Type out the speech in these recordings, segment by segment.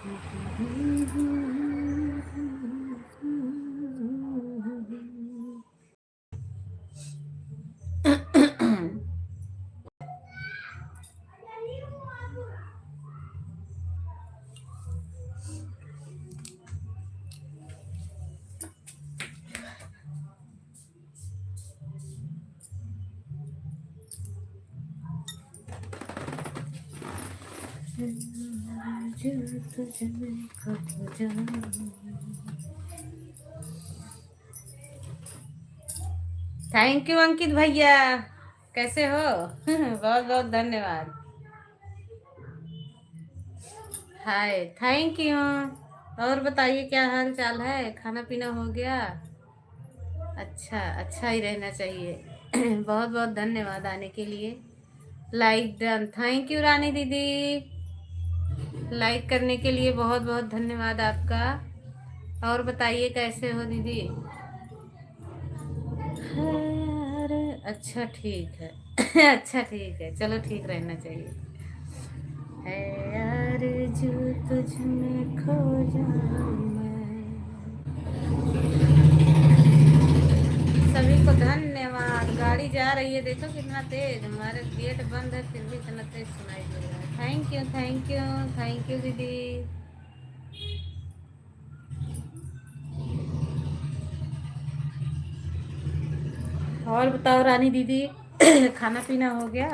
Thank you अंकित भैया, कैसे हो? बहुत बहुत धन्यवाद। हाय, थैंक यू। और बताइए क्या हाल चाल है? खाना पीना हो गया? अच्छा, अच्छा ही रहना चाहिए। बहुत बहुत धन्यवाद आने के लिए। Like done, thank you Rani दीदी। लाइक करने के लिए बहुत बहुत धन्यवाद आपका। और बताइए कैसे हो दीदी? अरे अच्छा ठीक है। अच्छा ठीक है, चलो ठीक रहना चाहिए। है यार जो तुझ में खो जाऊं मैं। सभी को धन्यवाद। गाड़ी जा रही है, देखो कितना तेज। हमारे गेट बंद है फिर भी इतना तेज सुनाई दे रहा है। Thank you thank you thank you दीदी। और बताओ रानी दीदी, खाना पीना हो गया?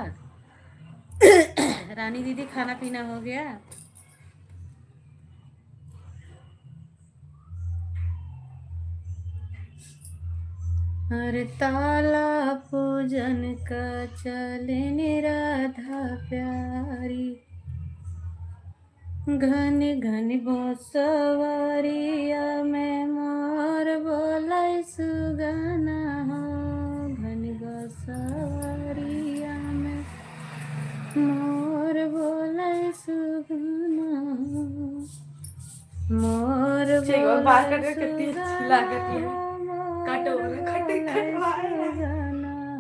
रानी दीदी खाना पीना हो गया? अरे ताला पूजन का चले निराधा प्यारी, घन घन बसवरिया में मोर बोलै सुगना हो। घन बसवरिया में मोर बोलै सुगना हो। मोर बोलै सुगना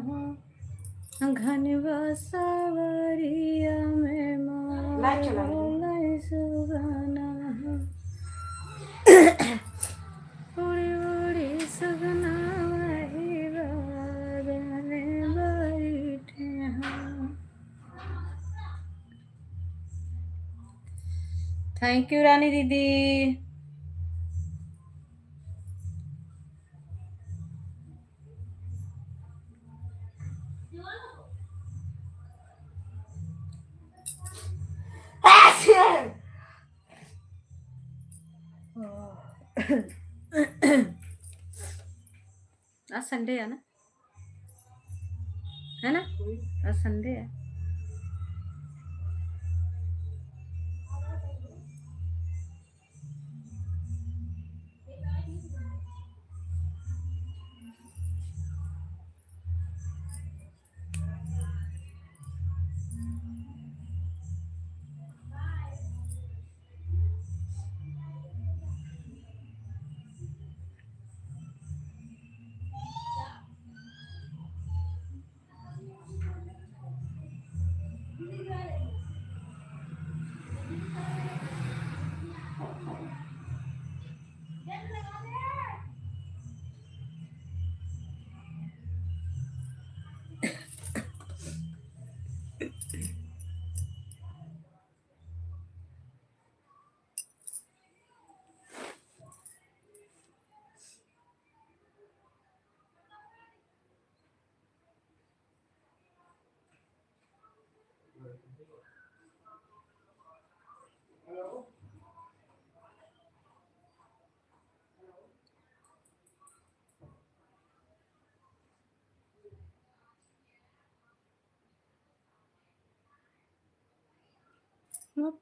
हो। घन बसवरिया में मोर बोलै सुगना हो। उड़ी उड़ी सुगना वही बादल में बैठे हैं। थैंक यू रानी दीदी। आज संडे है ना? है ना? आज संडे है।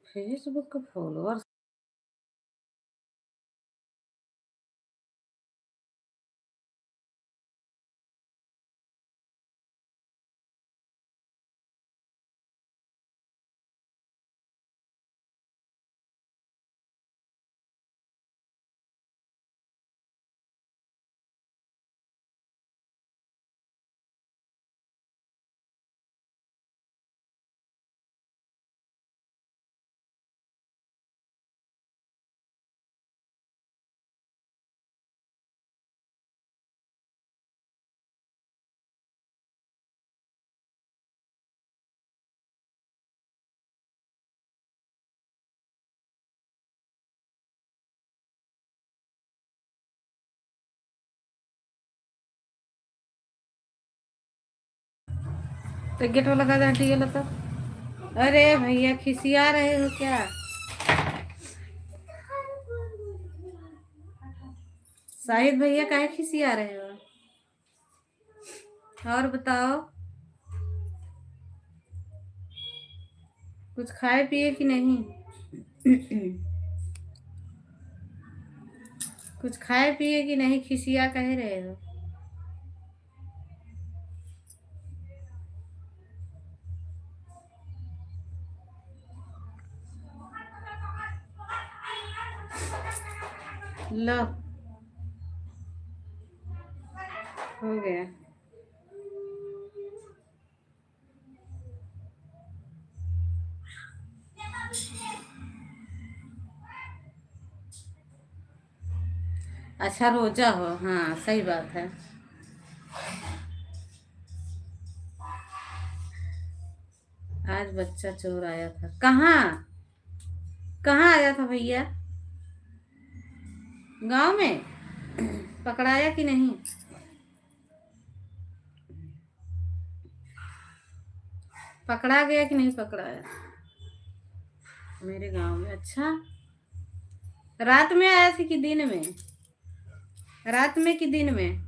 फेसबुक फॉलोअर्स तो गेट वाला दादा हटी गया तो। अरे भैया खिसिया रहे हो क्या? शाहिद भैया काहे खिसिया रहे हो? और बताओ, कुछ खाए पिए कि नहीं? कुछ खाए पिए कि नहीं, खिसिया कह रहे हो? लो, हो गया। अच्छा रोजा हो, हाँ सही बात है। आज बच्चा चोर आया था कहाँ? कहाँ आया था भैया? गांव में? पकड़ाया कि नहीं? पकड़ा गया कि नहीं पकड़ाया? मेरे गांव में? अच्छा, रात में आया था कि दिन में? रात में कि दिन में?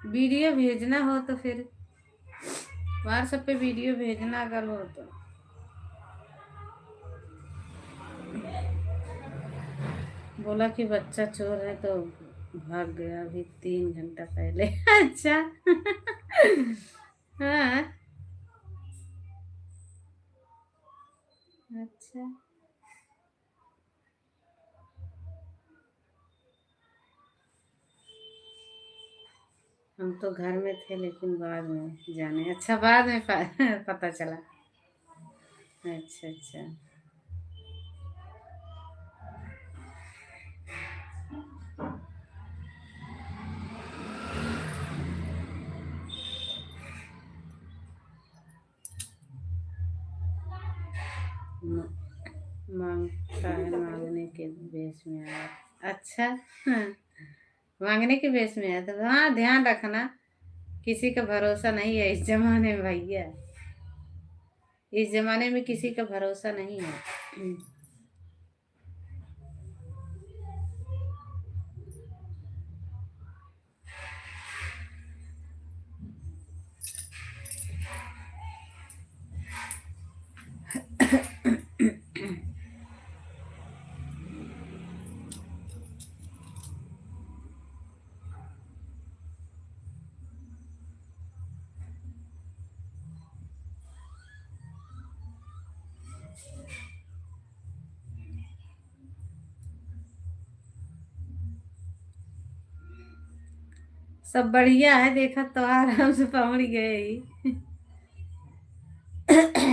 वीडियो भेजना हो तो फिर व्हाट्सएप पे वीडियो भेजना अगर हो तो। बोला कि बच्चा चोर है तो भाग गया अभी 3 घंटा पहले। अच्छा। हाँ। अच्छा, हम तो घर में थे लेकिन बाद में जाने, अच्छा बाद में पता चला। अच्छा अच्छा। म- मांगता है, मांगने के बेस में आया। अच्छा। हाँ, मांगने के बेस में आया तो हाँ ध्यान रखना, किसी का भरोसा नहीं है इस जमाने में भैया। इस जमाने में किसी का भरोसा नहीं है। सब बढ़िया है, देखा तो आराम से पहुंच गए ही।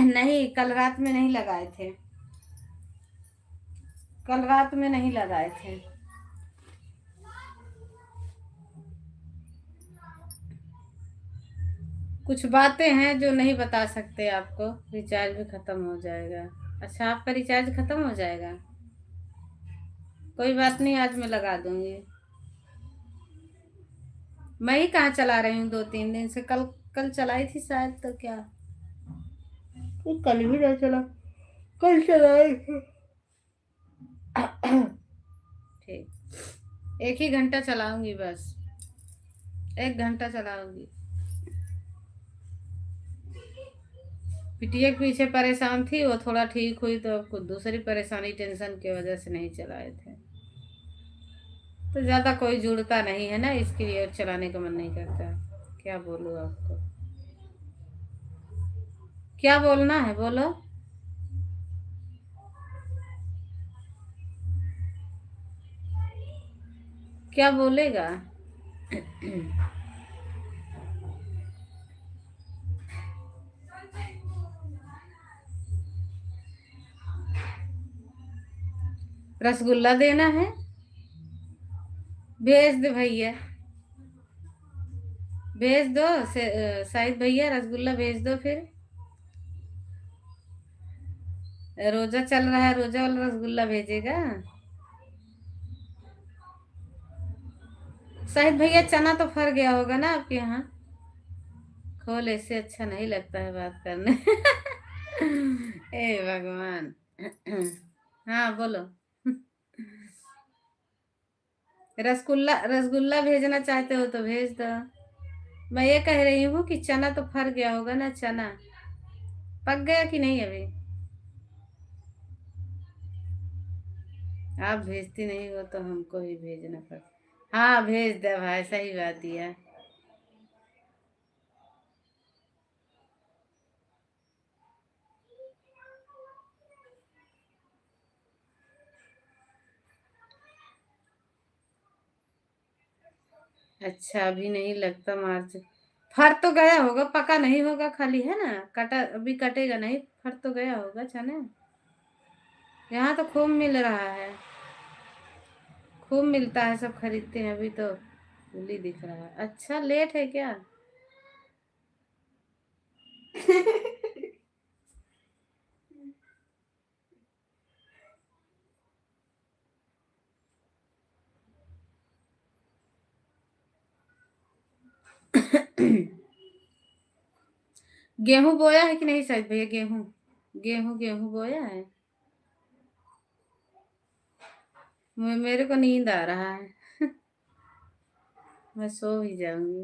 नहीं, कल रात में नहीं लगाए थे। कल रात में नहीं लगाए थे। कुछ बातें हैं जो नहीं बता सकते आपको, रिचार्ज भी खत्म हो जाएगा। अच्छा, आपका रिचार्ज खत्म हो जाएगा? कोई बात नहीं, आज मैं लगा दूंगी। मैं ही कहाँ चला रही हूँ 2-3 दिन से, कल कल चलाई थी शायद, तो क्या वो कल भी नहीं चला, कल चलाई थी। ठीक, 1 ही घंटा चलाऊंगी बस, 1 घंटा चलाऊंगी। पिटिया के पीछे परेशान थी, वो थोड़ा ठीक हुई तो कुछ दूसरी परेशानी टेंशन की वजह से नहीं चलाए थे। तो ज्यादा कोई जुड़ता नहीं है ना, इसके लिए चलाने का मन नहीं करता। क्या बोलूं आपको? क्या बोलना है बोलो। क्या बोलेगा? रसगुल्ला देना है? भेज दे भैया, भेज दो शाहिद भैया, रसगुल्ला भेज दो फिर। रोजा चल रहा है, रोजा वाला रसगुल्ला भेजेगा। शाहिद भैया चना तो फर गया होगा ना आपके यहाँ? खोल, ऐसे अच्छा नहीं लगता है बात करने। ए भगवान। हाँ बोलो। रसगुल्ला, रसगुल्ला भेजना चाहते हो तो भेज दो। मैं ये कह रही हूँ कि चना तो फर गया होगा ना, चना पक गया कि नहीं अभी? आप भेजती नहीं हो तो हमको ही भेजना पड़ता। हाँ भेज दे भाई, सही बात दिया। अच्छा अभी नहीं लगता मार्च। फर तो गया होगा, पका नहीं होगा खाली, है ना? कटा अभी कटेगा नहीं, फर तो गया होगा चने। यहाँ तो खूब मिल रहा है, खूब मिलता है, सब खरीदते हैं। अभी तो फूल दिख रहा है। अच्छा लेट है क्या? गेहूं बोया है कि नहीं शायद भैया? गेहूं, गेहूं बोया है। मेरे को नींद आ रहा है। मैं सो ही जाऊंगी।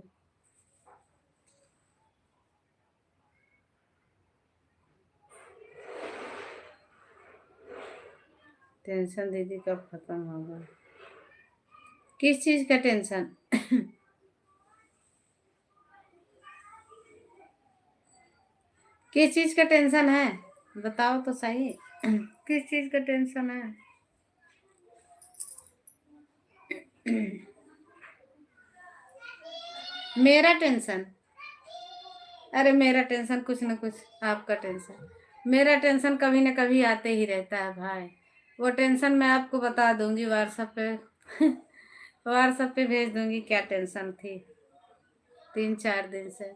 टेंशन दीदी कब खत्म होगा? किस चीज का टेंशन? किस चीज का टेंशन है? बताओ तो सही। किस चीज का टेंशन है? मेरा टेंशन? अरे मेरा टेंशन कुछ ना कुछ, आपका टेंशन। मेरा टेंशन कभी ना कभी आते ही रहता है भाई। वो टेंशन मैं आपको बता दूंगी व्हाट्सएप पे। व्हाट्सएप पे भेज दूंगी क्या टेंशन थी 3-4 दिन से।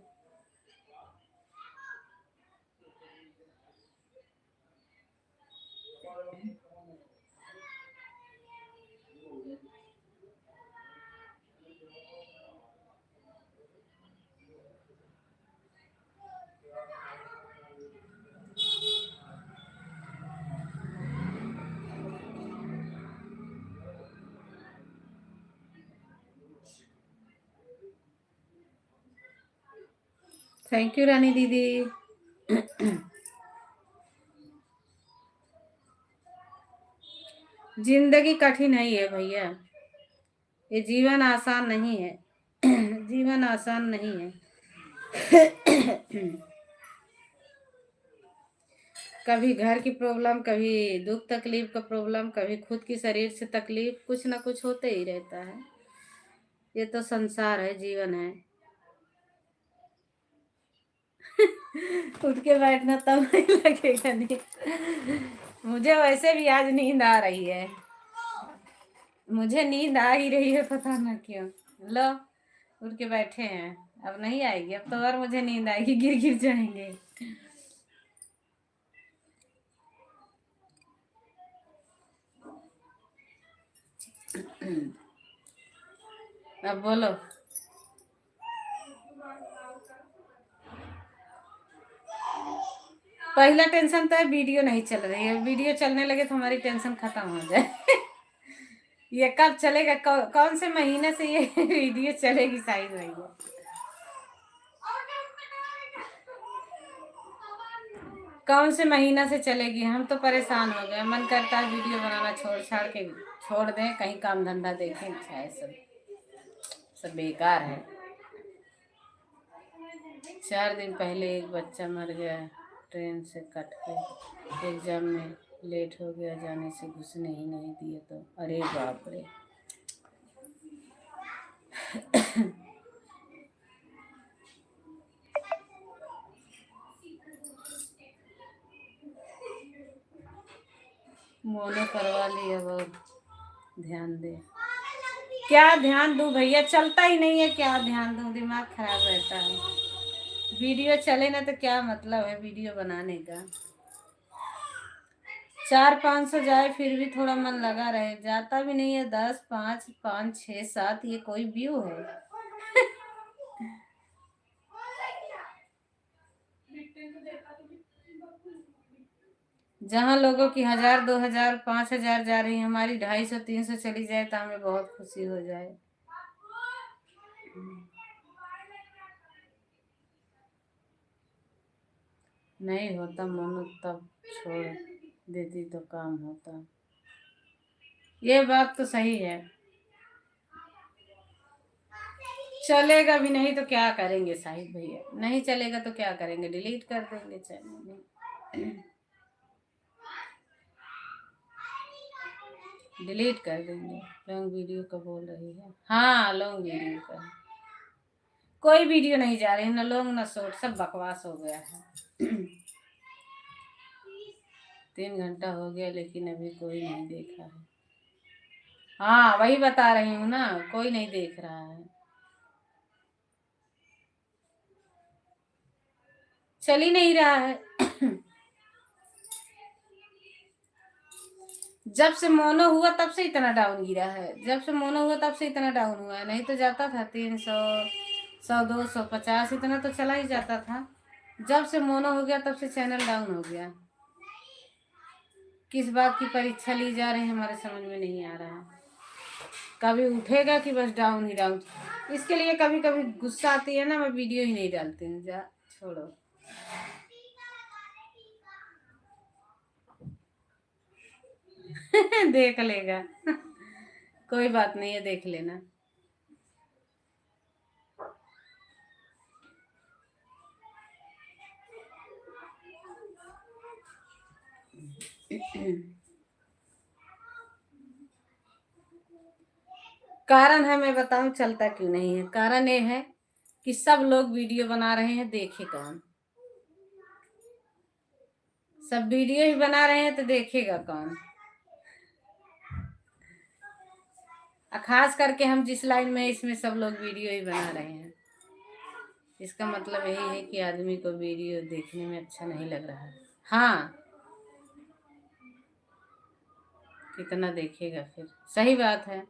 थैंक यू रानी दीदी। जिंदगी कठिन है ये भैया, ये जीवन आसान नहीं है। जीवन आसान नहीं है। कभी घर की प्रॉब्लम, कभी दुख तकलीफ का प्रॉब्लम, कभी खुद की शरीर से तकलीफ, कुछ ना कुछ होते ही रहता है। ये तो संसार है, जीवन है। उठ के बैठना तब नहीं लगेगा नहीं। मुझे वैसे भी आज नींद आ रही है। मुझे नींद आ ही रही है, पता ना क्यों। लो, उठ के बैठे हैं। अब नहीं आएगी, अब तो और मुझे नींद आएगी, गिर गिर जाएंगे। अब बोलो। पहला टेंशन तो है वीडियो नहीं चल रही है। वीडियो चलने लगे तो हमारी टेंशन खत्म हो जाए। ये कब चलेगा? कौन से महीने से ये वीडियो चलेगी साइड भैया? कौन से महीना से चलेगी? हम तो परेशान हो गए, मन करता है वीडियो बनाना छोड़ छाड़ के छोड़ दें, कहीं काम धंधा देखें। क्या है, सब सब बेकार है। 4 दिन पहले एक बच्चा मर गया, ट्रेन से कट के। एग्जाम में लेट हो गया जाने से, घुसने ही नहीं दिए तो। अरे बाप रे। मोने करवा लिया, बहुत ध्यान दे। क्या ध्यान दूं भैया? चलता ही नहीं है, क्या ध्यान दूं? दिमाग खराब रहता है। वीडियो चले ना तो क्या मतलब है वीडियो बनाने का? 400-500 जाए फिर भी थोड़ा मन लगा रहे, जाता भी नहीं है। 10, 5, 5, 6, 7, ये कोई व्यू है? जहाँ लोगों की 1000 2000 5000 जा रही है, हमारी 250 300 चली जाए तो हमें बहुत खुशी हो जाए। नहीं होता मनु तब छोड़ देती तो काम होता। ये बात तो सही है। चलेगा भी नहीं तो क्या करेंगे साहिब भैया, नहीं चलेगा तो क्या करेंगे, डिलीट कर देंगे चैनल, डिलीट कर देंगे। लॉन्ग वीडियो का बोल रही है, हाँ लॉन्ग वीडियो का कोई वीडियो नहीं जा रही, ना लॉन्ग ना शॉर्ट, सब बकवास हो गया है। 3 घंटा हो गया लेकिन अभी कोई नहीं देखा है। हाँ वही बता रही हूँ ना, कोई नहीं देख रहा है। चल ही नहीं रहा है। जब से मोनो हुआ तब से इतना डाउन गिरा है, जब से मोनो हुआ तब से इतना डाउन हुआ है, नहीं तो जाता था 300 100 200 50 इतना तो चला ही जाता था। जब से मोनो हो गया तब से चैनल डाउन हो गया। किस बात की परीक्षा ली जा रही है हमारे समझ में नहीं आ रहा। कभी उठेगा कि बस डाउन ही डाउन। इसके लिए कभी कभी गुस्सा आती है ना, मैं वीडियो ही नहीं डालती हूँ, जा छोड़ो। देख लेगा। कोई बात नहीं है, देख लेना। कारण है, मैं बताऊं चलता क्यों नहीं है। कारण ये है कि सब लोग वीडियो बना रहे हैं, देखे कौन। सब वीडियो ही बना रहे हैं तो देखेगा कौन। खास करके हम जिस लाइन में, इसमें सब लोग वीडियो ही बना रहे हैं। इसका मतलब यही है कि आदमी को वीडियो देखने में अच्छा नहीं लग रहा है। हाँ, कितना देखेगा फिर, सही बात है।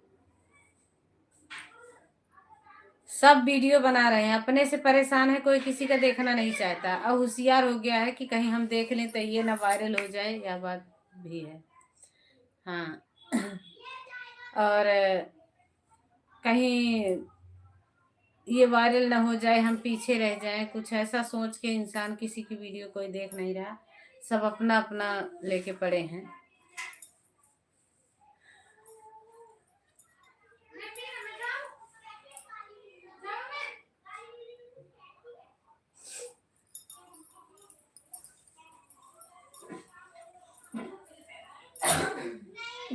सब वीडियो बना रहे हैं, अपने से परेशान है, कोई किसी का देखना नहीं चाहता। अब होशियार हो गया है कि कहीं हम देख लें तो ये ना वायरल हो जाए, यह बात भी है। हाँ। और कहीं ये वायरल ना हो जाए, हम पीछे रह जाएं, कुछ ऐसा सोच के इंसान किसी की वीडियो कोई देख नहीं रहा। सब अपना अपना लेके पड़े हैं।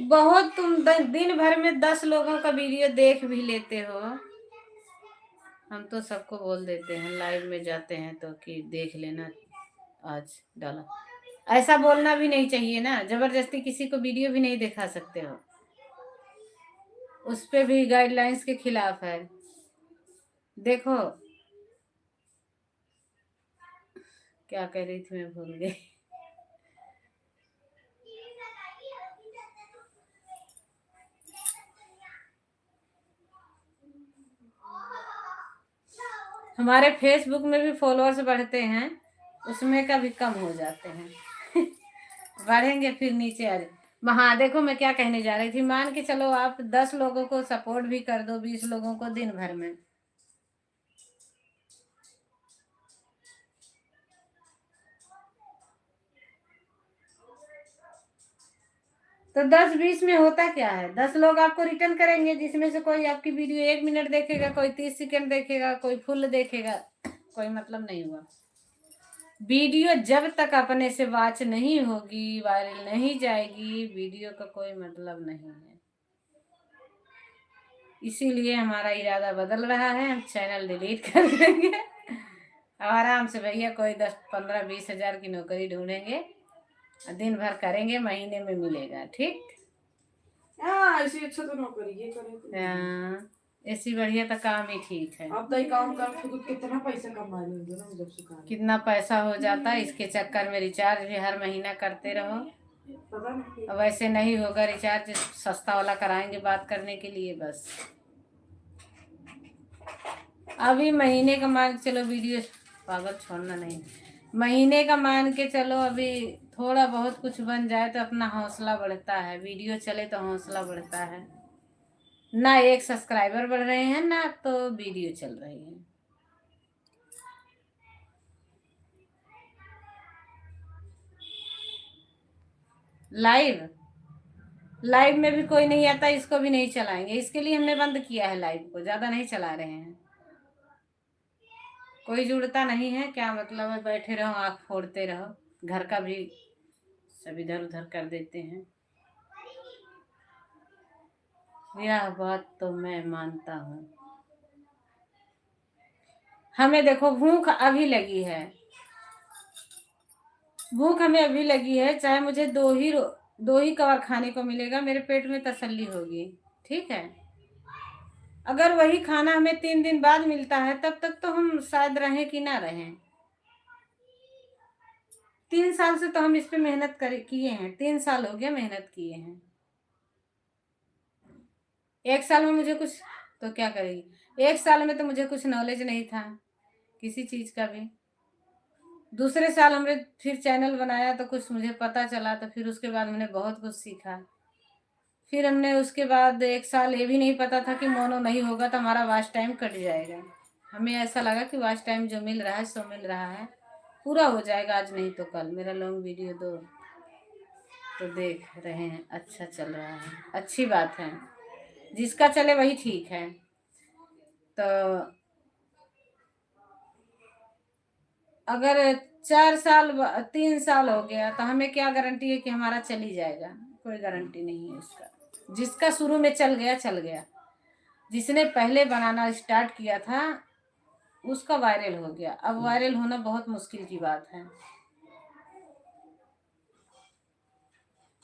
बहुत, तुम दिन भर में 10 लोगों का वीडियो देख भी लेते हो। हम तो सबको बोल देते हैं, लाइव में जाते हैं तो कि देख लेना आज डाला। ऐसा बोलना भी नहीं चाहिए ना, जबरदस्ती किसी को वीडियो भी नहीं दिखा सकते हो, उस पे भी गाइडलाइंस के खिलाफ है। देखो क्या कह रही थी, मैं भूल गई। हमारे फेसबुक में भी फॉलोअर्स बढ़ते हैं, उसमें का भी कम हो जाते हैं। बढ़ेंगे फिर नीचे आ जाए। हाँ देखो, मैं क्या कहने जा रही थी, मान के चलो आप 10 लोगों को सपोर्ट भी कर दो, 20 लोगों को दिन भर में, तो 10 20 में होता क्या है, 10 लोग आपको रिटर्न करेंगे, जिसमें से कोई आपकी वीडियो 1 मिनट देखेगा, कोई 30 सेकंड देखेगा, कोई फुल देखेगा। कोई मतलब नहीं हुआ। वीडियो जब तक अपने से वॉच नहीं होगी, वायरल नहीं जाएगी, वीडियो का कोई मतलब नहीं है। इसीलिए हमारा इरादा बदल रहा है, हम चैनल डिलीट कर देंगे। आराम से भैया कोई 10 15 20 हजार की नौकरी ढूंढेंगे, दिन भर करेंगे, महीने में मिलेगा। ठीक। ऐसी अच्छा तो नौकरी ये करे ऐसी बढ़िया तो काम ही ठीक है। अब तो काम कर खुद कितना पैसा कमा लेंगे ना, जब से काम कितना पैसा हो जाता है, इसके चक्कर में रिचार्ज भी हर महीना करते रहो। पता नहीं। अब ऐसे नहीं होगा, रिचार्ज सस्ता वाला कराएंगे बात करने के लिए बस। अभी महीने का मान के चलो वीडियो, पागल छोड़ना नहीं, महीने का मान के चलो, अभी थोड़ा बहुत कुछ बन जाए तो अपना हौसला बढ़ता है, वीडियो चले तो हौसला बढ़ता है। ना एक सब्सक्राइबर बढ़ रहे हैं ना तो वीडियो चल रही है। लाइव लाइव में भी कोई नहीं आता, इसको भी नहीं चलाएंगे, इसके लिए हमने बंद किया है, लाइव को ज्यादा नहीं चला रहे हैं। कोई जुड़ता नहीं है, क्या मतलब है, बैठे रहो आंख फोड़ते रहो, घर का भी सब इधर उधर कर देते हैं। यह बात तो मैं मानता हूँ। हमें देखो भूख अभी लगी है, भूख हमें अभी लगी है, चाहे मुझे दो ही कबार खाने को मिलेगा, मेरे पेट में तसल्ली होगी, ठीक है। अगर वही खाना हमें 3 दिन बाद मिलता है तब तक तो हम शायद रहें कि ना रहें। 3 साल से तो हम इस पे मेहनत किए हैं, 3 साल हो गया मेहनत किए हैं। 1 साल में मुझे कुछ, तो क्या करेगी, 1 साल में तो मुझे कुछ नॉलेज नहीं था किसी चीज का भी। दूसरे साल हमने फिर चैनल बनाया तो कुछ मुझे पता चला, तो फिर उसके बाद मैंने बहुत कुछ सीखा। फिर हमने उसके बाद 1 साल ये भी नहीं पता था कि मोनो नहीं होगा तो हमारा वॉच टाइम कट जाएगा। हमें ऐसा लगा कि वॉच टाइम जो मिल रहा है सो मिल रहा है, पूरा हो जाएगा, आज नहीं तो कल। मेरा लॉन्ग वीडियो दो तो देख रहे हैं, अच्छा चल रहा है, अच्छी बात है, जिसका चले वही ठीक है। तो अगर 4 साल 3 साल हो गया तो हमें क्या गारंटी है कि हमारा चल ही जाएगा, कोई गारंटी नहीं है उसका। जिसका शुरू में चल गया चल गया, जिसने पहले बनाना स्टार्ट किया था उसका वायरल हो गया, अब वायरल होना बहुत मुश्किल की बात है।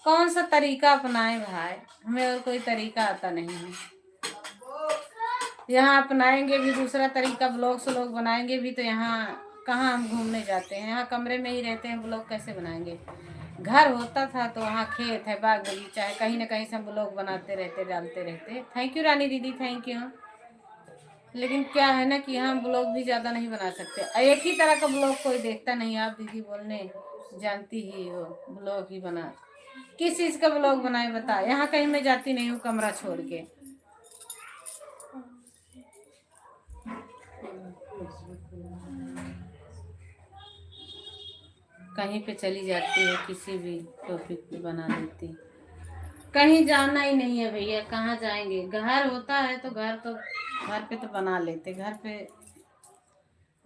कौन सा तरीका अपनाएं भाई, हमें और कोई तरीका आता नहीं है। यहाँ अपनाएंगे भी दूसरा तरीका, ब्लॉग स्लॉग बनाएंगे भी तो यहाँ कहाँ हम घूमने जाते हैं, यहाँ कमरे में ही रहते हैं, ब्लॉग कैसे बनाएंगे। घर होता था तो वहाँ खेत है, बाग बगीचा है, कहीं ना कहीं से हम ब्लॉग बनाते रहते, डालते रहते। थैंक यू रानी दीदी, थैंक यू। लेकिन क्या है ना कि यहाँ ब्लॉग भी ज़्यादा नहीं बना सकते, एक ही तरह का ब्लॉग कोई देखता नहीं। आप दीदी बोलने जानती ही हो, ब्लॉग ही बना, किस चीज़ का ब्लॉग बनाए बता। यहाँ कहीं मैं जाती नहीं हूँ कमरा छोड़ के, कहीं पे चली जाती है, किसी भी टॉपिक पे बना देती। कहीं जाना ही नहीं है भैया, कहाँ जाएंगे, घर होता है तो घर पे तो बना लेते, घर पे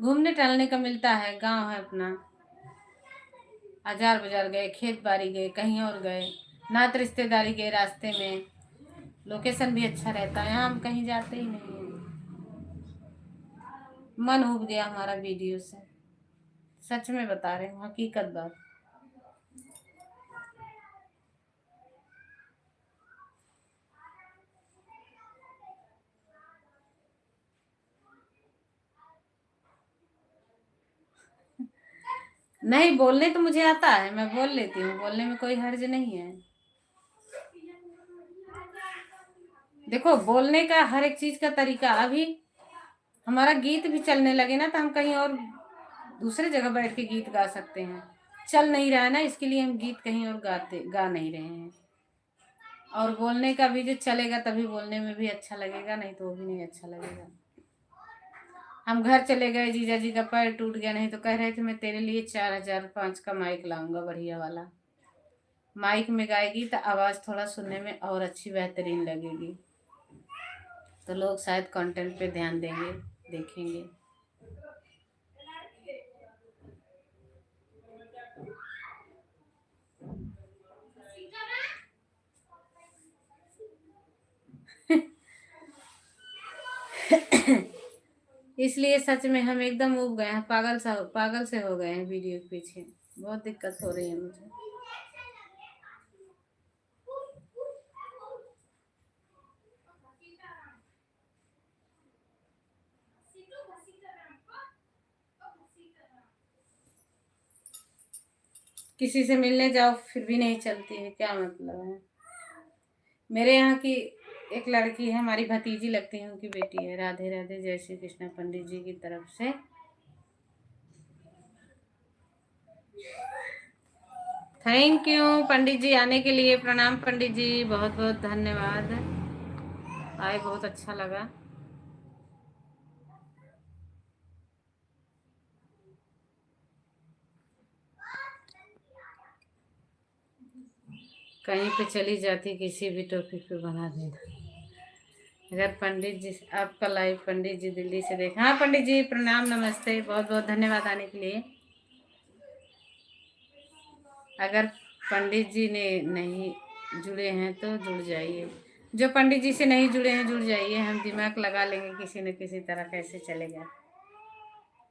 घूमने टहलने का मिलता है, गांव है अपना, हजार बाजार गए, खेत बाड़ी गए, कहीं और गए, नात रिश्तेदारी गए, रास्ते में लोकेशन भी अच्छा रहता है। यहाँ हम कहीं जाते ही नहीं है, मन उब गया हमारा वीडियो से, सच में बता रहे हूँ, हकीकत बात। नहीं, बोलने तो मुझे आता है, मैं बोल लेती हूँ, बोलने में कोई हर्ज नहीं है। देखो बोलने का हर एक चीज का तरीका, अभी हमारा गीत भी चलने लगे ना तो हम कहीं और दूसरे जगह बैठ के गीत गा सकते हैं। चल नहीं रहा है ना, इसके लिए हम गीत कहीं और गा नहीं रहे हैं। और बोलने का भी जो चलेगा तभी बोलने में भी अच्छा लगेगा, नहीं तो वो भी नहीं अच्छा लगेगा। हम घर चले गए, जीजा जी का पैर टूट गया, नहीं तो कह रहे थे मैं तेरे लिए 4005 का माइक लाऊंगा, बढ़िया वाला माइक में गाएगी तो आवाज थोड़ा सुनने में और अच्छी बेहतरीन लगेगी, तो लोग शायद कंटेंट पे ध्यान देंगे, देखेंगे। इसलिए सच में हम एकदम उब गए हैं, पागल से हो गए हैं वीडियो के पीछे, बहुत दिक्कत हो रही है मुझे। किसी से मिलने जाओ फिर भी नहीं चलती है, क्या मतलब है। मेरे यहाँ की एक लड़की है, हमारी भतीजी लगती है, उनकी बेटी है, राधे राधे जय श्री कृष्ण पंडित जी की तरफ से। थैंक यू पंडित जी आने के लिए। प्रणाम पंडित जी, बहुत बहुत धन्यवाद। आए, बहुत अच्छा लगा। कहीं पे चली जाती किसी भी टॉपिक पे बना देना। अगर पंडित जी, आपका लाइव पंडित जी दिल्ली से देख। हाँ पंडित जी प्रणाम, नमस्ते, बहुत बहुत धन्यवाद आने के लिए। अगर पंडित जी ने नहीं जुड़े हैं तो जुड़ जाइए। जो पंडित जी से नहीं जुड़े हैं जुड़ जाइए, हम दिमाग लगा लेंगे किसी न किसी तरह, कैसे चलेगा।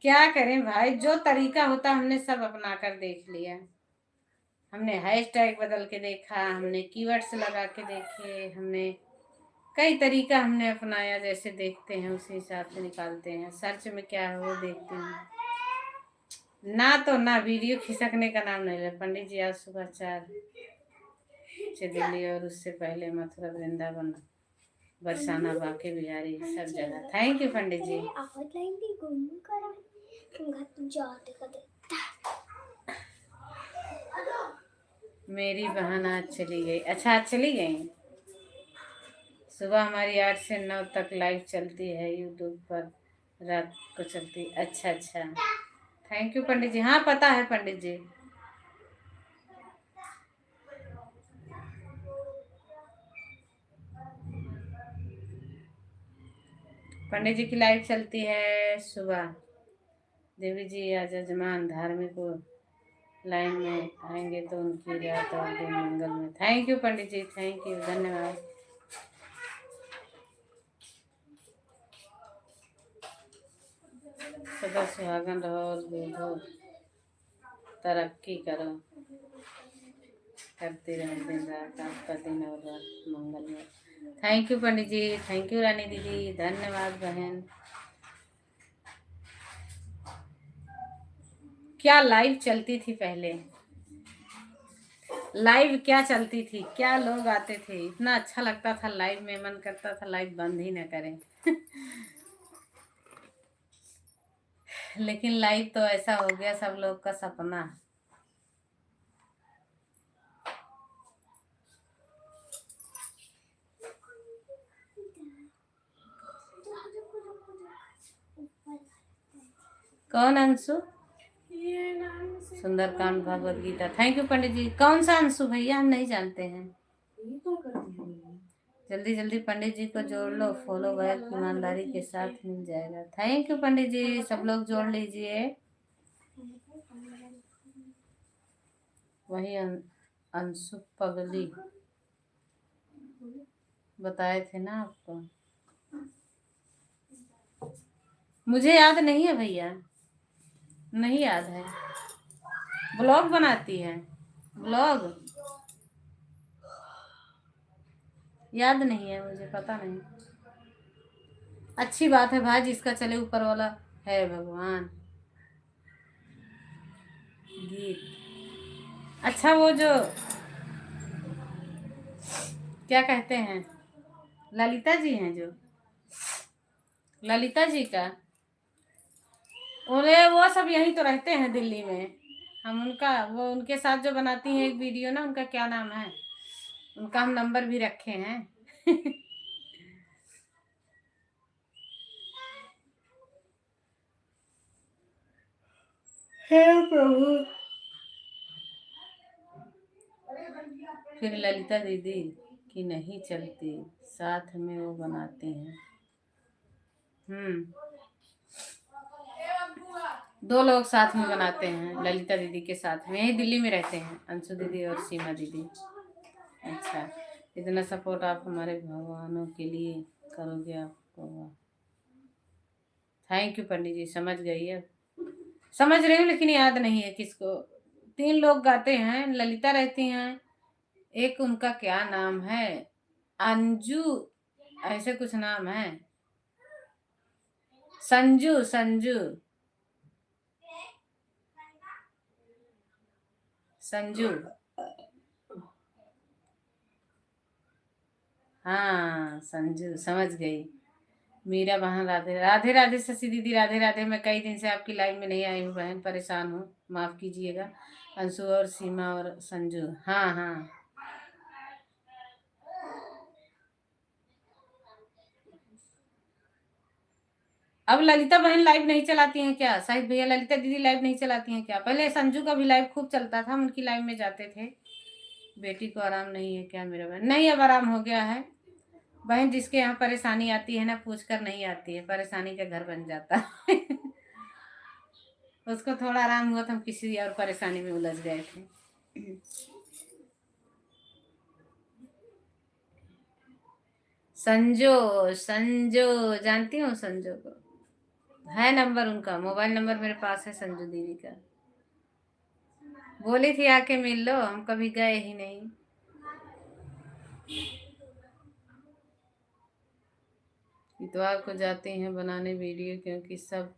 क्या करें भाई, जो तरीका होता हमने सब अपना कर देख लिया। हमने हैशटैग बदल के देखा, हमने कीवर्ड्स लगा के देखे, हमने कई तरीका हमने अपनाया। जैसे देखते हैं उसी हिसाब से निकालते हैं। सर्च में क्या है वो देखते हैं। ना तो ना वीडियो खिसकने का नाम नहीं ले। पंडित जी आज सुबह 4 से दिल्ली और उससे पहले मथुरा, वृंदावन, बरसाना, बांके बिहारी, सब जगह। थैंक यू पंडित जी। मेरी बहन आज चली गई। अच्छा आज चली गई। सुबह हमारी 8 से 9 तक लाइव चलती है यूट्यूब पर, रात को चलती। अच्छा अच्छा, थैंक यू पंडित जी। हाँ पता है पंडित जी। पंडित जी की लाइव चलती है सुबह। देवी जी आज यजमान धार्मिक लाइन में आएंगे तो उनकी रात और दिन मंगल में। Thank you Pandit ji, thank you, धन्यवाद। सदा सुहागन रहो और दूधो तरक्की करो, करते रहो दिन रात, आपका दिन और रात मंगलमय। Thank you Pandit ji, thank you Rani दीदी, धन्यवाद बहन। क्या लाइव चलती थी पहले, लाइव क्या चलती थी, क्या लोग आते थे, इतना अच्छा लगता था लाइव में, मन करता था लाइव बंद ही ना करें। लेकिन लाइव तो ऐसा हो गया सब लोग का सपना। कौन अंशु? सुंदरकांड भगवत गीता। थैंक यू पंडित जी। कौन सा अंशु भैया, हम नहीं जानते हैं। जल्दी जल्दी पंडित जी को जोड़ लो, फॉलो बैक ईमानदारी के साथ मिल जाएगा। थैंक यू पंडित जी, सब लोग जोड़ लीजिए। वही अंशु पगली बताए थे ना आपको। मुझे याद नहीं है भैया, नहीं याद है। ब्लॉग बनाती है, ब्लॉग याद नहीं है मुझे, पता नहीं। अच्छी बात है भाई, जिसका चले ऊपर वाला है भगवान। गीत अच्छा, वो जो क्या कहते हैं, ललिता जी हैं जो, ललिता जी का, अरे वो सब यहीं तो रहते हैं दिल्ली में। हम उनका, वो उनके साथ जो बनाती हैं एक वीडियो ना, उनका क्या नाम है, उनका हम नंबर भी रखे हैं। हे प्रभु। फिर ललिता दीदी की नहीं चलती, साथ में वो बनाते हैं। दो लोग साथ में बनाते हैं, ललिता दीदी के साथ में, यही दिल्ली में रहते हैं, अंशु दीदी और सीमा दीदी। अच्छा, इतना सपोर्ट आप हमारे भगवानों के लिए करोगे, आपको थैंक यू पंडित जी। समझ गई है, समझ रही हूँ, लेकिन याद नहीं है किसको। 3 लोग गाते हैं, ललिता रहती हैं, एक उनका क्या नाम है, अंजू, ऐसे कुछ नाम है, संजू, संजू, संजू। हाँ संजू, समझ गई। मीरा बहन राधे राधे राधे। शशि दीदी राधे राधे। मैं कई दिन से आपकी लाइव में नहीं आई हूँ बहन, परेशान हूँ, माफ कीजिएगा। अंशु और सीमा और संजू, हाँ हाँ। अब ललिता बहन लाइव नहीं चलाती हैं क्या? शाहिद भैया ललिता दीदी लाइव नहीं चलाती हैं क्या? पहले संजू का भी लाइव खूब चलता था, हम उनकी लाइव में जाते थे। बेटी को आराम नहीं है क्या मेरा बहन? नहीं, अब आराम हो गया है बहन। जिसके यहाँ परेशानी आती है ना, पूछ कर नहीं आती है, परेशानी का घर बन जाता है। उसको थोड़ा आराम हुआ तो हम किसी और परेशानी में उलझ गए थे। संजो, संजो जानती हूँ संजो को, है नंबर उनका, मोबाइल नंबर मेरे पास है संजू दीदी का। बोली थी आके मिल लो, हम कभी गए ही नहीं। इतवार को जाती हैं बनाने वीडियो, क्योंकि सब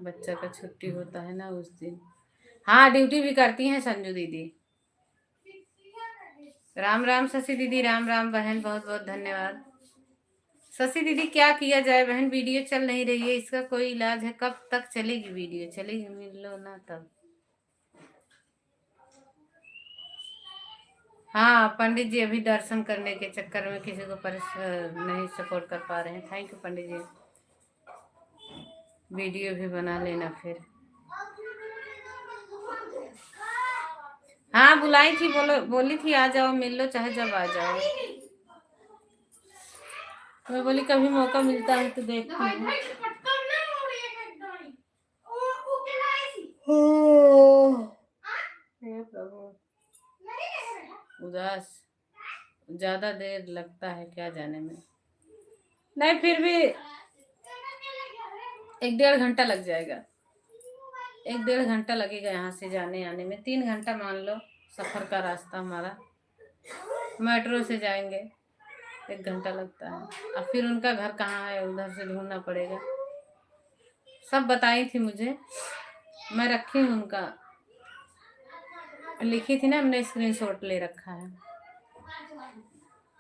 बच्चा का छुट्टी होता है ना उस दिन। हाँ, ड्यूटी भी करती हैं संजू दीदी। राम राम शशि दीदी, राम राम बहन, बहुत बहुत धन्यवाद। शशि दीदी क्या किया जाए बहन, वीडियो चल नहीं रही है, इसका कोई इलाज है? कब तक चलेगी वीडियो? चलेगी, मिल लो ना तब। हाँ पंडित जी अभी दर्शन करने के चक्कर में किसी को नहीं सपोर्ट कर पा रहे हैं। Thank you Pandit ji. Video भी बना लेना फिर। हाँ बुलाई थी, बोली थी आ जाओ मिल लो, चाहे जब आ जाओ। मैं बोली कभी मौका मिलता है तो देखती हूँ। हे प्रभु, उदास ज्यादा देर लगता है क्या जाने में? नहीं, फिर भी 1-1.5 घंटा लग जाएगा। 1-1.5 घंटा लगेगा यहाँ से जाने आने में। 3 घंटा मान लो सफर का रास्ता हमारा। मेट्रो से जाएंगे 1 घंटा लगता है। अब फिर उनका घर कहाँ है, उधर से ढूंढना पड़ेगा। सब बताई थी मुझे, मैं रखी हूँ उनका, लिखी थी ना हमने, स्क्रीनशॉट ले रखा है।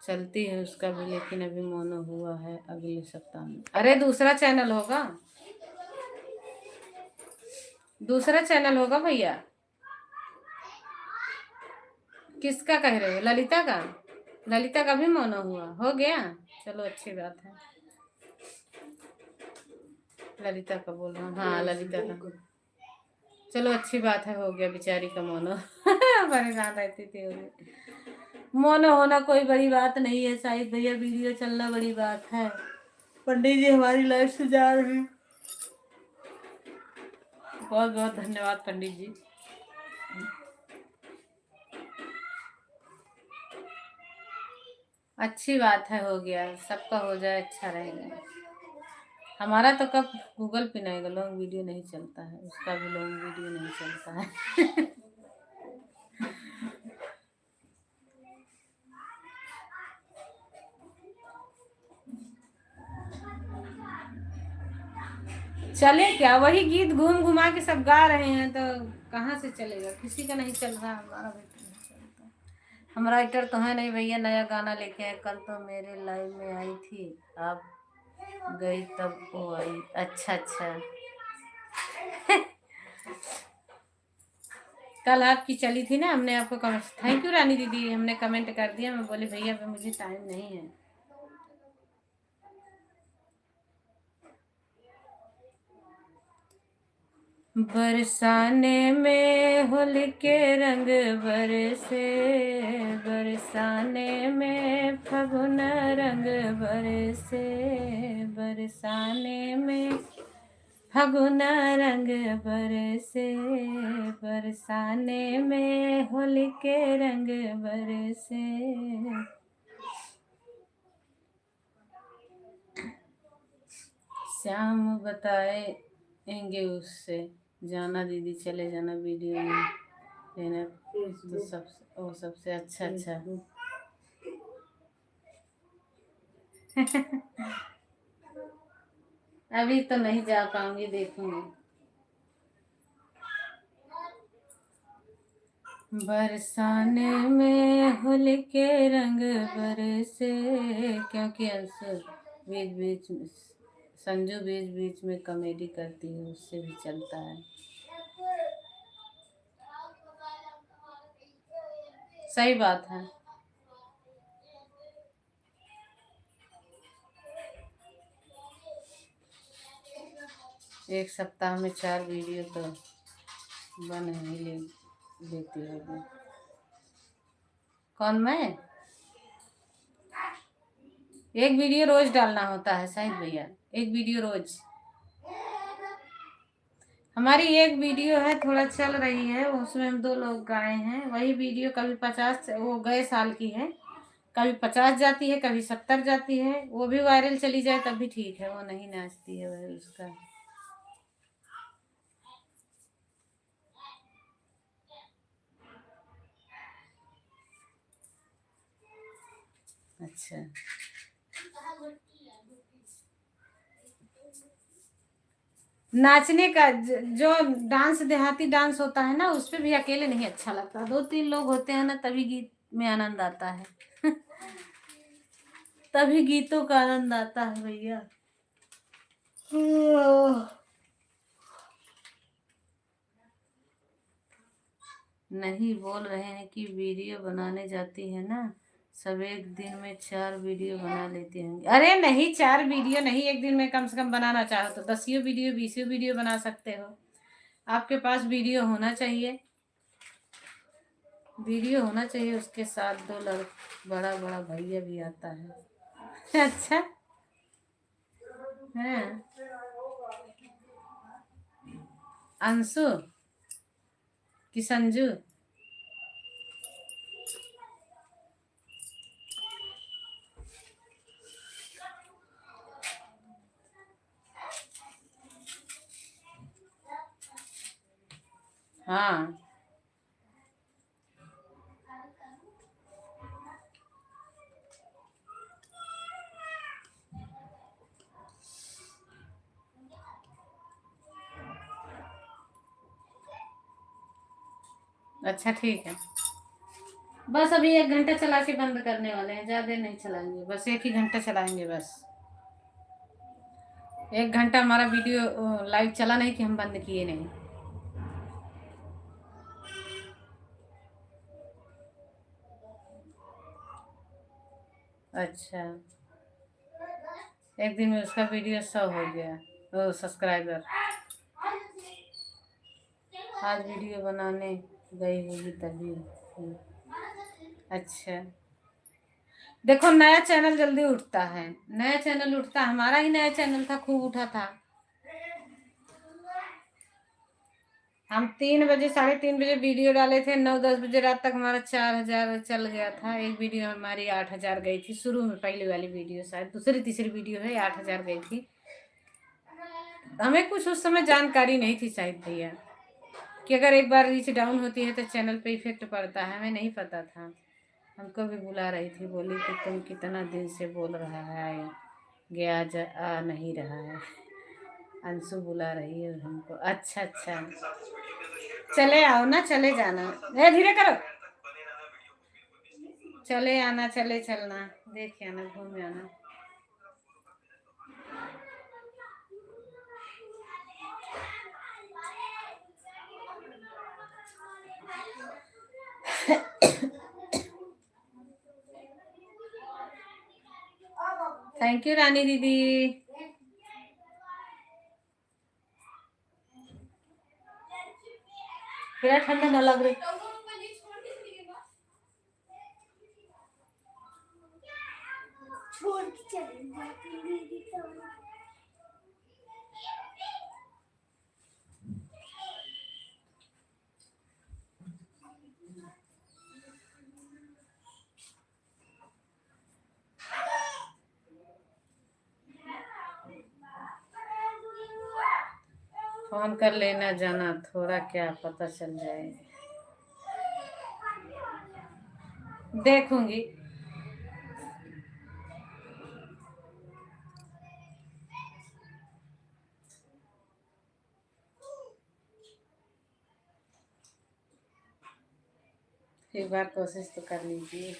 चलती है उसका भी, लेकिन अभी मोनो हुआ है अगले सप्ताह में। अरे दूसरा चैनल होगा, दूसरा चैनल होगा भैया। किसका कह रहे हो? ललिता का? ललिता का भी मोनो हुआ हो गया? चलो अच्छी बात है। ललिता का बोल रहा हूँ, हाँ ललिता का। चलो अच्छी बात है, हो गया बेचारी का मोनो। परेशान रहती थी होगी। मोनो होना कोई बड़ी बात नहीं है शाहिद भैया, वीडियो चलना बड़ी बात है। पंडित जी हमारी लाइफ से जा रहे हैं। बहुत बहुत धन्यवाद पंडित जी। अच्छी बात है, हो गया, सबका हो जाए अच्छा रहेगा। हमारा तो कब गूगल पे नहीं, लॉन्ग वीडियो नहीं चलता है, उसका भी लॉन्ग वीडियो नहीं चलता है। चले क्या? वही गीत घूम घुमा के सब गा रहे हैं, तो कहाँ से चलेगा? किसी का नहीं चल रहा, हमारा भी तो नहीं चलता। हम राइटर तो है नहीं भैया, नया गाना लेके आए। कल तो मेरे लाइव में आई थी, आप गई तब वो आई। अच्छा अच्छा। कल आपकी चली थी ना, हमने आपको कमेंट, थैंक यू रानी दीदी, हमने कमेंट कर दिया। मैं बोली भैया अभी मुझे टाइम नहीं है। बरसाने में होली के रंग बरसे, बरसाने में फगुन रंग बरसे, बरसाने में फगुन रंग बरसे, बरसाने में होली के रंग बरसे। श्याम बताएंगे उससे, जाना दीदी चले जाना वीडियो में लेना, तो सबसे अच्छा अच्छा। अभी तो नहीं जा पाऊंगी, देखूंगी। बरसाने में होली के रंग बरसे, क्योंकि अंशु बीच बीच संजू बीच बीच में कॉमेडी करती है, उससे भी चलता है। सही बात है। एक सप्ताह में 4 वीडियो तो बन ही लेती होगी। कौन, मैं? एक वीडियो रोज डालना होता है शाहिद भैया, एक वीडियो रोज। हमारी एक वीडियो है, थोड़ा चल रही है, उसमें हम 2 लोग गाए हैं। वही वीडियो कभी 50, वो गए साल की है, कभी 50 जाती है, कभी 70 जाती है। वो भी वायरल चली जाए तब भी ठीक है, वो नहीं नाचती है, वही उसका। अच्छा, नाचने का जो डांस, देहाती डांस होता है ना, उस पे भी अकेले नहीं अच्छा लगता, 2-3 लोग होते हैं ना, तभी गीत में आनंद आता है। तभी गीतों का आनंद आता है भैया। नहीं, बोल रहे हैं कि वीडियो बनाने जाती है ना, सब एक दिन में 4 वीडियो बना लेती होंगी। अरे नहीं, 4 वीडियो नहीं, एक दिन में कम से कम बनाना चाहो तो 10 वीडियो, 20 वीडियो बना सकते हो। आपके पास वीडियो होना चाहिए, वीडियो होना चाहिए, उसके साथ 2 बड़ा बड़ा भैया भी आता है। अच्छा है। अंशु कि संजू? हाँ, अच्छा ठीक है। बस अभी 1 घंटा चला के बंद करने वाले हैं, ज्यादा नहीं चलाएंगे, बस 1 ही घंटा चलाएंगे बस। 1 घंटा हमारा वीडियो लाइव चला नहीं कि हम बंद किए नहीं। अच्छा, एक दिन में उसका वीडियो 100 हो गया, वो सब्सक्राइबर। आज वीडियो बनाने गई होगी तभी। अच्छा, देखो नया चैनल जल्दी उठता है, नया चैनल उठता, हमारा ही नया चैनल था, खूब उठा था। हम 3 बजे, 3:30 बजे वीडियो डाले थे, 9-10 बजे रात तक हमारा 4000 चल गया था। एक वीडियो हमारी 8000 गई थी, शुरू में पहली वाली वीडियो, शायद दूसरी तीसरी वीडियो है, 8000 गई थी। हमें कुछ उस समय जानकारी नहीं थी शायद भैया, कि अगर एक बार रीच डाउन होती है तो चैनल पे इफेक्ट पड़ता है, हमें नहीं पता था। हमको भी बुला रही थी, बोली कि तुम कितना दिन से बोल रहा है, गया आ नहीं रहा है। अंशु बुला रही है हमको। अच्छा अच्छा, चले आओ ना, चले जाना, ए धीरे करो, चले आना, चले चलना, देख आना, घूम आना। थैंक यू रानी दीदी। फिर ठंडा ना लग रही। छोड़ के चली जाती। फोन कर लेना जाना, थोड़ा क्या पता चल जाए। देखूंगी। एक बार कोशिश तो कर लीजिए।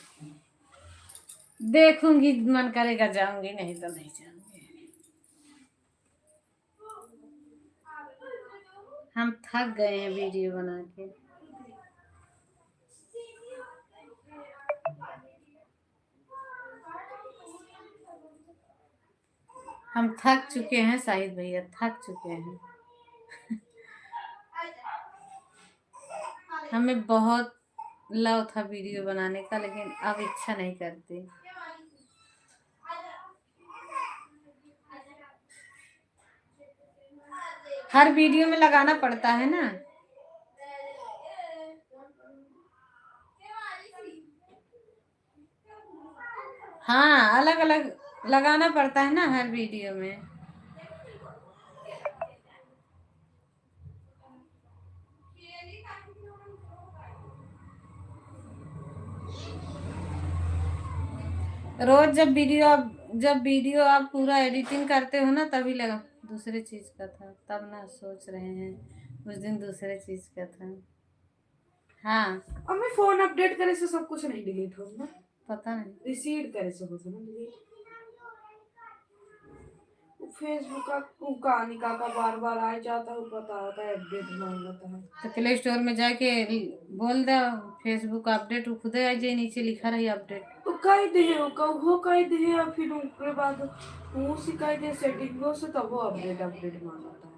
देखूंगी, मन करेगा जाऊंगी, नहीं तो नहीं जाऊंगी। हम थक गए हैं वीडियो बना के। हम थक चुके हैं शाहिद भैया, थक चुके हैं। हमें बहुत लव था वीडियो बनाने का, लेकिन अब इच्छा नहीं करती। हर वीडियो में लगाना पड़ता है ना। हाँ, अलग अलग लगाना पड़ता है ना हर वीडियो में। रोज जब वीडियो आप पूरा एडिटिंग करते हो ना, तभी लगा। दूसरे चीज का था तब ना, सोच रहे हैं उस दिन दूसरे चीज का था। हाँ, अब मैं फोन अपडेट करे से सब कुछ नहीं डिलीट होगा। पता नहीं। रिसीव करे से होता ना डिलीट। फेसबुक का कहानी का बार बार आ जाता है, पता होता है अपडेट मांगता है। तो प्ले स्टोर में जाके बोल दो फेसबुक अपडेट, खुद आ जाए, नीचे लिखा रही अपडेट। तो कह दे वो कह दे और फिर उसके बाद वो शिकायत है सेटिंगों से, तब वो अपडेट मांगता है।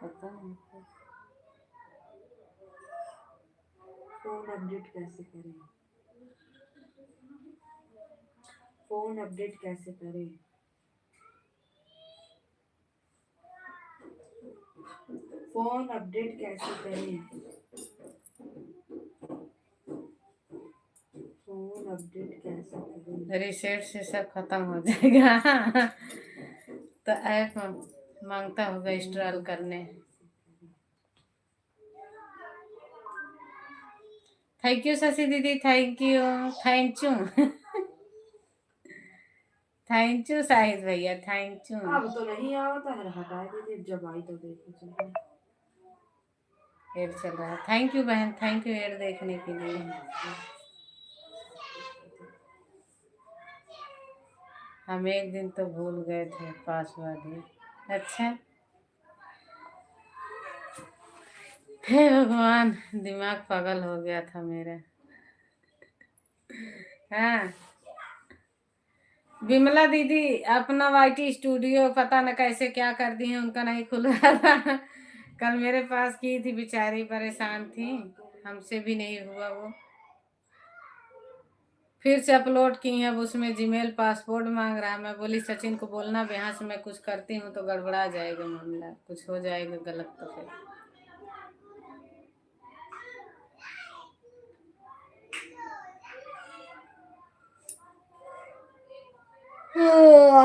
पता नहीं। फोन अपडेट कैसे करें? फोन अपडेट कैसे करें? फोन अपडेट कैसे करें? फोन अपडेट कैसे करें? रिसेट से सब खत्म हो जाएगा। तो ऐप मांगता होगा इंस्टॉल करने। थैंक यू शशि दीदी, thank you, thank you. Thank you Shahid भैया, थैंक यू। अब तो नहीं आता है, हटा दीजिए, जब आई तो देखो चलिए। एड चल रहा है। थैंक यू बहन, थैंक यू एड देखने के लिए। हम एक दिन तो भूल गए थे पासवर्ड ही। अच्छा, हे भगवान, दिमाग पागल हो गया था मेरा। हाँ, विमला दीदी अपना वाईटी स्टूडियो पता न कैसे क्या कर दी है, उनका नहीं खुल रहा था। कल मेरे पास की थी, बेचारी परेशान थी, हमसे भी नहीं हुआ वो। फिर से अपलोड की है, अब उसमें जीमेल पासवर्ड मांग रहा है। मैं बोली सचिन को बोलना, यहाँ से मैं कुछ करती हूँ तो गड़बड़ा जाएगा मामला, कुछ हो जाएगा गलत तो फिर।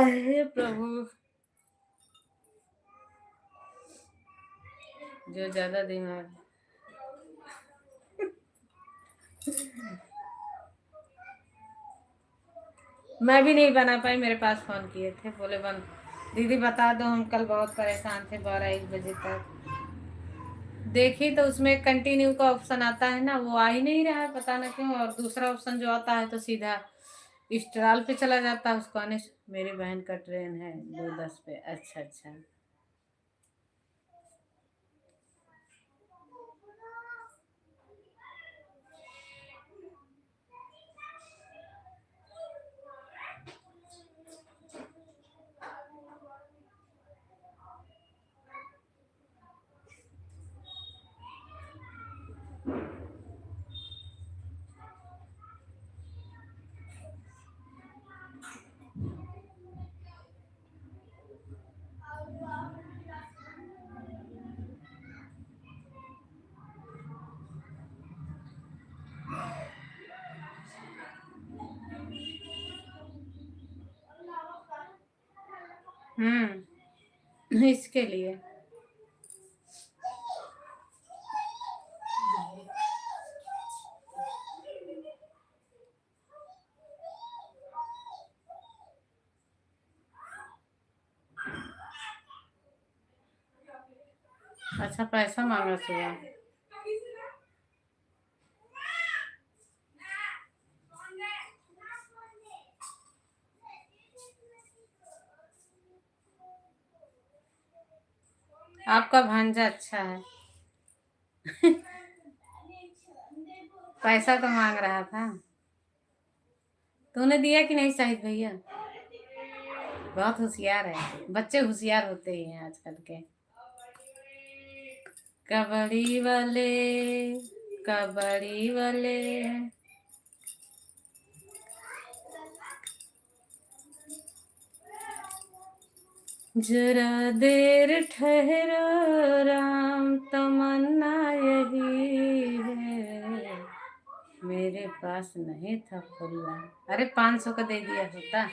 हे प्रभु, जो ज्यादा दिमाग। मैं भी नहीं बना पाई, मेरे पास फोन किए थे, बोले बन दीदी बता दो, हम कल बहुत परेशान थे 12-1 बजे तक। देखी तो उसमें कंटिन्यू का ऑप्शन आता है ना, वो आ ही नहीं रहा है, पता ना क्यों। और दूसरा ऑप्शन जो आता है तो सीधा स्ट्राल पे चला जाता है उसको आने। मेरी बहन का ट्रेन है 2:10 पे। अच्छा अच्छा। इसके लिए अच्छा पैसा मांगा सुबह। आपका भांजा अच्छा है। पैसा तो मांग रहा था। तूने दिया कि नहीं शाहिद भैया? बहुत होशियार है, बच्चे होशियार होते ही हैं आजकल के। कबड्डी वाले, कबड्डी वाले। जरा देर ठहरो राम, तमन्ना यही है। मेरे पास नहीं था खुल्ला। अरे 500 का दे दिया होता।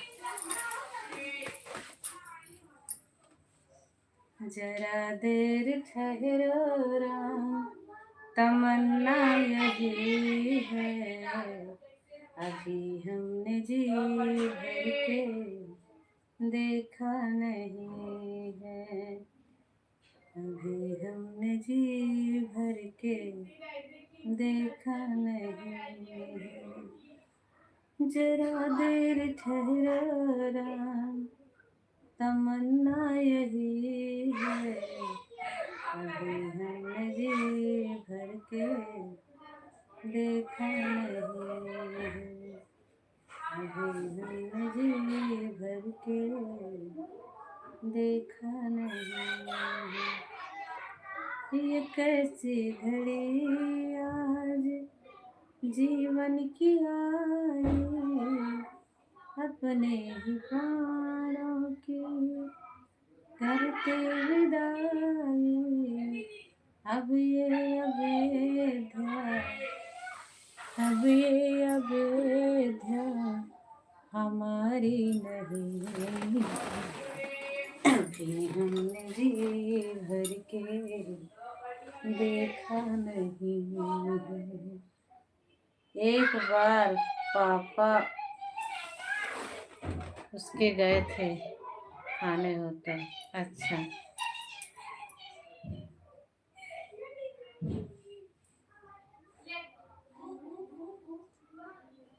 जरा देर ठहरो राम, तमन्ना यही है। अभी हमने जी भर के देखा नहीं है। अभी हमने जी भर के देखा नहीं है। जरा देर ठहरो राम, तमन्ना यही है। अभी हमने जी भर के देखा नहीं है। अभी हमने जी भर के देखा नहीं है। ये कैसी घड़ी आज जीवन की आई, अपने ही प्राणों की करते विदाई। अब ये अवैधा, अब ये अवैधा हमारी नहीं। अभी हमने जी भर के देखा नहीं है। एक बार पापा उसके गए थे खाने होटल। अच्छा,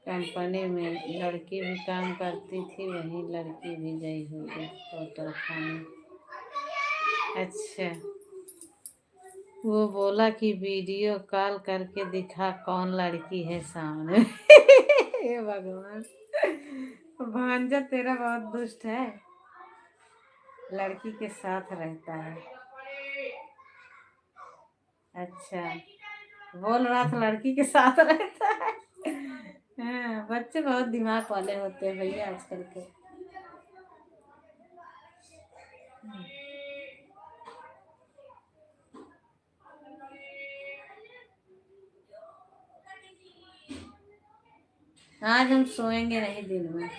कंपनी में लड़की भी काम करती थी, वहीं लड़की भी गई होगी होटल खाने। अच्छा, वो बोला कि वीडियो कॉल करके दिखा कौन लड़की है सामने। हे भगवान, भांजा तेरा बहुत दुष्ट है, लड़की के साथ रहता है। अच्छा, बोल रहा था लड़की के साथ रहता है। हाँ, बच्चे बहुत दिमाग वाले होते हैं भैया आजकल के। आज हम सोएंगे नहीं दिन में।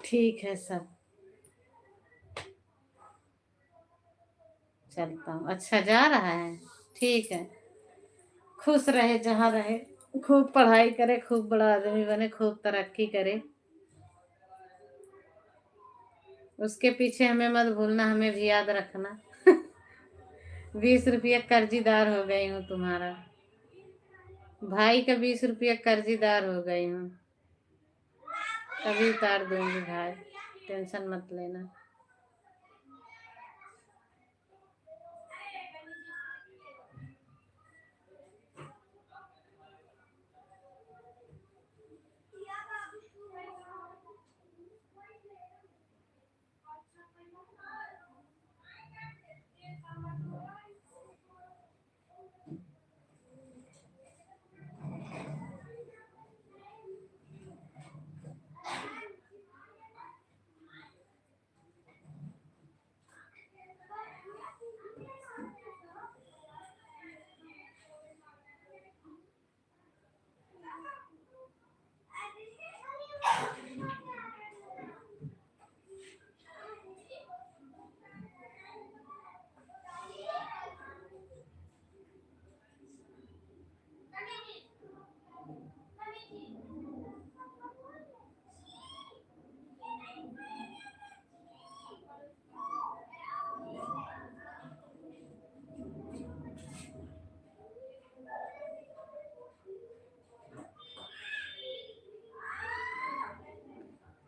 ठीक है सब, चलता हूँ। अच्छा, जा रहा है, ठीक है। खुश रहे जहाँ रहे, खूब पढ़ाई करे, खूब बड़ा आदमी बने, खूब तरक्की करे। उसके पीछे हमें मत भूलना, हमें भी याद रखना। 20 रुपया कर्जीदार हो गई हूँ तुम्हारा, भाई का 20 रुपया कर्जीदार हो गई हूँ। कभी उतार दूंगी भाई, टेंशन मत लेना।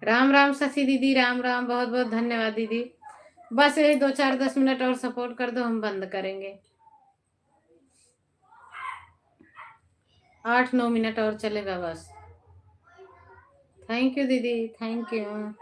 राम राम शशि दीदी, राम राम, बहुत बहुत धन्यवाद दीदी। बस यही 2 4 10 मिनट और सपोर्ट कर दो, हम बंद करेंगे। 8 9 मिनट और चलेगा बस। थैंक यू दीदी, थैंक यू।